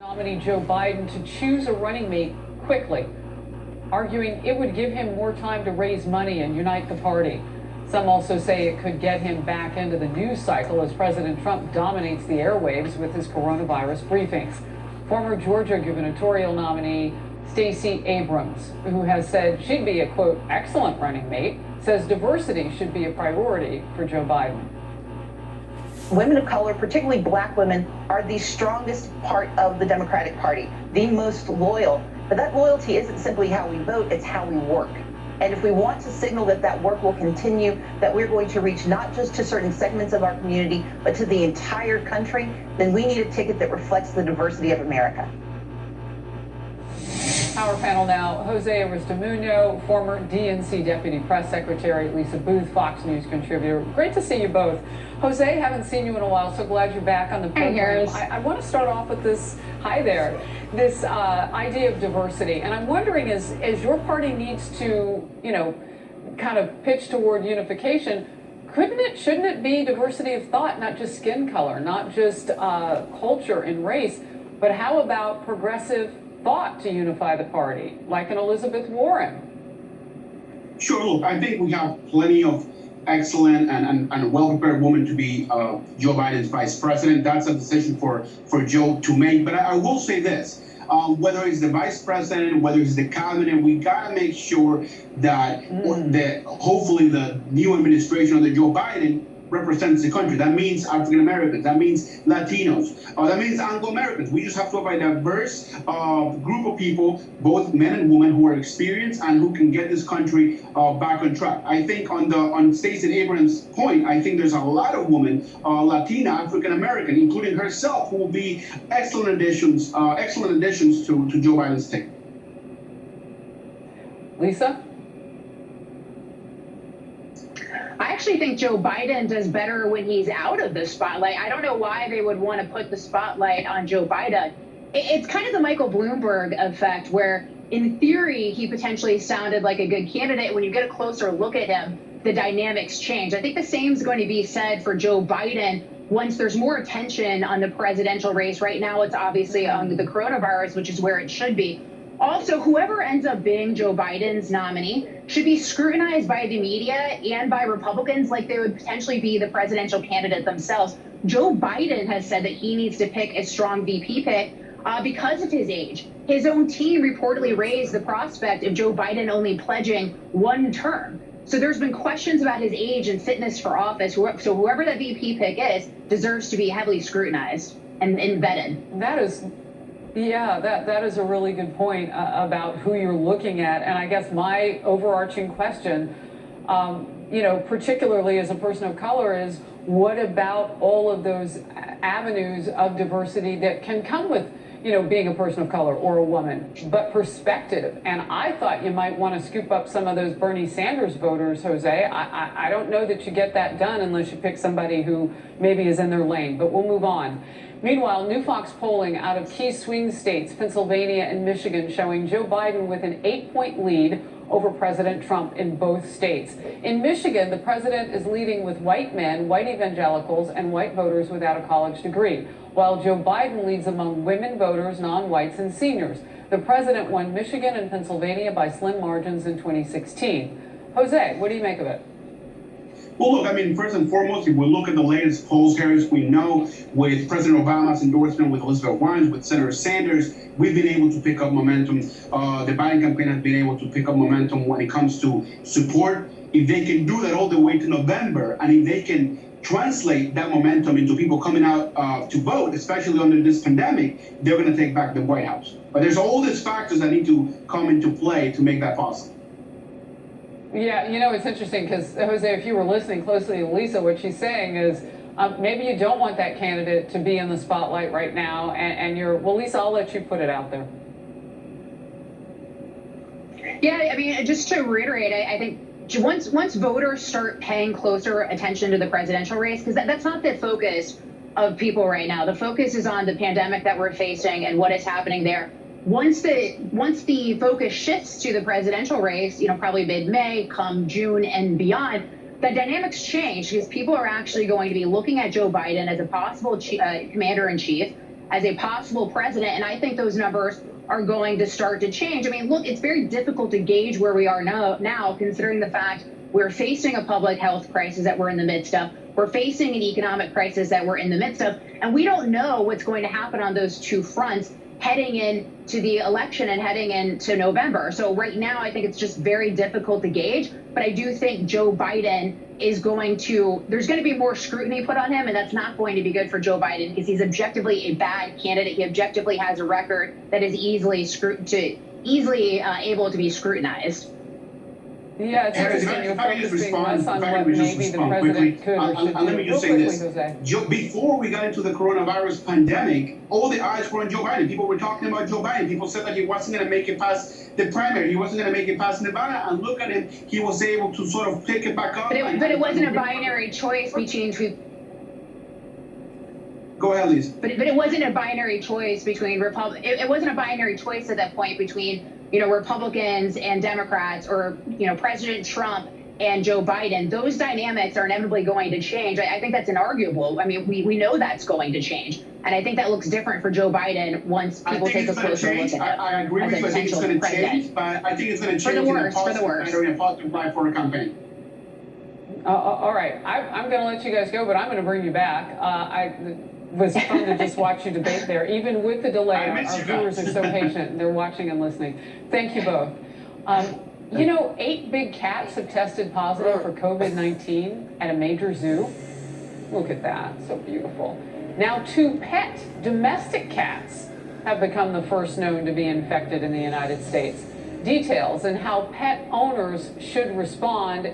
Nominee Joe Biden to choose a running mate quickly, arguing it would give him more time to raise money and unite the party. Some also say it could get him back into the news cycle as President Trump dominates the airwaves with his coronavirus briefings. Former Georgia gubernatorial nominee Stacey Abrams, who has said she'd be a, quote, excellent running mate, says diversity should be a priority for Joe Biden. Women of color, particularly black women, are the strongest part of the Democratic Party, the most loyal. But that loyalty isn't simply how we vote, it's how we work. And if we want to signal that that work will continue, that we're going to reach not just to certain segments of our community, but to the entire country, then we need a ticket that reflects the diversity of America. Our panel now, Jose Aristimuño, former DNC Deputy Press Secretary, Lisa Booth, Fox News contributor. Great to see you both. Jose, haven't seen you in a while, so glad you're back on the program. I want to start off with this, hi there, this idea of diversity. And I'm wondering, as your party needs to, kind of pitch toward unification, shouldn't it be diversity of thought, not just skin color, not just culture and race, but how about progressive thought to unify the party, like an Elizabeth Warren? Sure, look, I think we have plenty of excellent and well-prepared women to be Joe Biden's vice president. That's a decision for Joe to make. But I will say this, whether it's the vice president, whether it's the cabinet, we got to make sure that hopefully the new administration under Joe Biden represents the country. That means African Americans, that means Latinos, that means Anglo Americans. We just have to have a diverse group of people, both men and women, who are experienced and who can get this country back on track. I think on Stacey Abrams' point, I think there's a lot of women, Latina, African American, including herself, who will be excellent additions to Joe Biden's team. Lisa? I actually think Joe Biden does better when he's out of the spotlight. I don't know why they would want to put the spotlight on Joe Biden. It's kind of the Michael Bloomberg effect, where in theory, he potentially sounded like a good candidate. When you get a closer look at him, the dynamics change. I think the same is going to be said for Joe Biden once there's more attention on the presidential race. Right now, it's obviously on the coronavirus, which is where it should be. Also, whoever ends up being Joe Biden's nominee should be scrutinized by the media and by Republicans like they would potentially be the presidential candidate themselves. Joe Biden has said that he needs to pick a strong VP pick because of his age. His own team reportedly raised the prospect of Joe Biden only pledging one term. So there's been questions about his age and fitness for office. So whoever that VP pick is deserves to be heavily scrutinized and vetted. That is... Yeah, that is a really good point about who you're looking at. And I guess my overarching question, particularly as a person of color, is what about all of those avenues of diversity that can come with, being a person of color or a woman, but perspective. And I thought you might want to scoop up some of those Bernie Sanders voters, Jose. I don't know that you get that done unless you pick somebody who maybe is in their lane, but we'll move on. Meanwhile, new Fox polling out of key swing states, Pennsylvania and Michigan, showing Joe Biden with an 8-point lead over President Trump in both states. In Michigan, the president is leading with white men, white evangelicals, and white voters without a college degree, while Joe Biden leads among women voters, non-whites, and seniors. The president won Michigan and Pennsylvania by slim margins in 2016. Jose, what do you make of it? Well, look, first and foremost, if we look at the latest polls, Harris, we know with President Obama's endorsement, with Elizabeth Warren, with Senator Sanders, we've been able to pick up momentum. The Biden campaign has been able to pick up momentum when it comes to support. If they can do that all the way to November, and if they can translate that momentum into people coming out to vote, especially under this pandemic, they're going to take back the White House. But there's all these factors that need to come into play to make that possible. Yeah, it's interesting because, Jose, if you were listening closely to Lisa, what she's saying is maybe you don't want that candidate to be in the spotlight right now, and you're, well, Lisa, I'll let you put it out there. Yeah, just to reiterate, I think once voters start paying closer attention to the presidential race, because that's not the focus of people right now. The focus is on the pandemic that we're facing and what is happening there. Once the focus shifts to the presidential race, probably mid-May, come June and beyond, the dynamics change because people are actually going to be looking at Joe Biden as a possible commander-in-chief. as a possible president. And I think those numbers are going to start to change. I mean, look, it's very difficult to gauge where we are now considering the fact we're facing a public health crisis that we're in the midst of. We're facing an economic crisis that we're in the midst of. And we don't know what's going to happen on those two fronts heading into the election and heading into November. So right now, I think it's just very difficult to gauge. But I do think Joe Biden is there's going to be more scrutiny put on him, and that's not going to be good for Joe Biden because he's objectively a bad candidate. He objectively has a record that is easily able to be scrutinized. Yeah, it's interesting. You're focusing less on what maybe the president could or should do. Let me just say this. Before we got into the coronavirus pandemic, all the eyes were on Joe Biden. People were talking about Joe Biden. People said that he wasn't going to make it past the primary. He wasn't going to make it past Nevada. And look at him. He was able to sort of pick it back up. But it wasn't a binary choice between Go ahead, Lisa. But it wasn't a binary choice between It wasn't a binary choice at that point between Republicans and Democrats, or President Trump and Joe Biden. Those dynamics are inevitably going to change. I think that's inarguable. I mean, we know that's going to change, and I think that looks different for Joe Biden once people take a closer look at him. I agree with you. I think it's going to change, but I think it's going to change in a positive light for a campaign. All right, I'm going to let you guys go, but I'm going to bring you back. It was fun to just watch you debate there, even with the delay. Our viewers are so patient; they're watching and listening. Thank you both. 8 big cats have tested positive for COVID-19 at a major zoo. Look at that, so beautiful. Now, 2 pet domestic cats have become the first known to be infected in the United States. Details on how pet owners should respond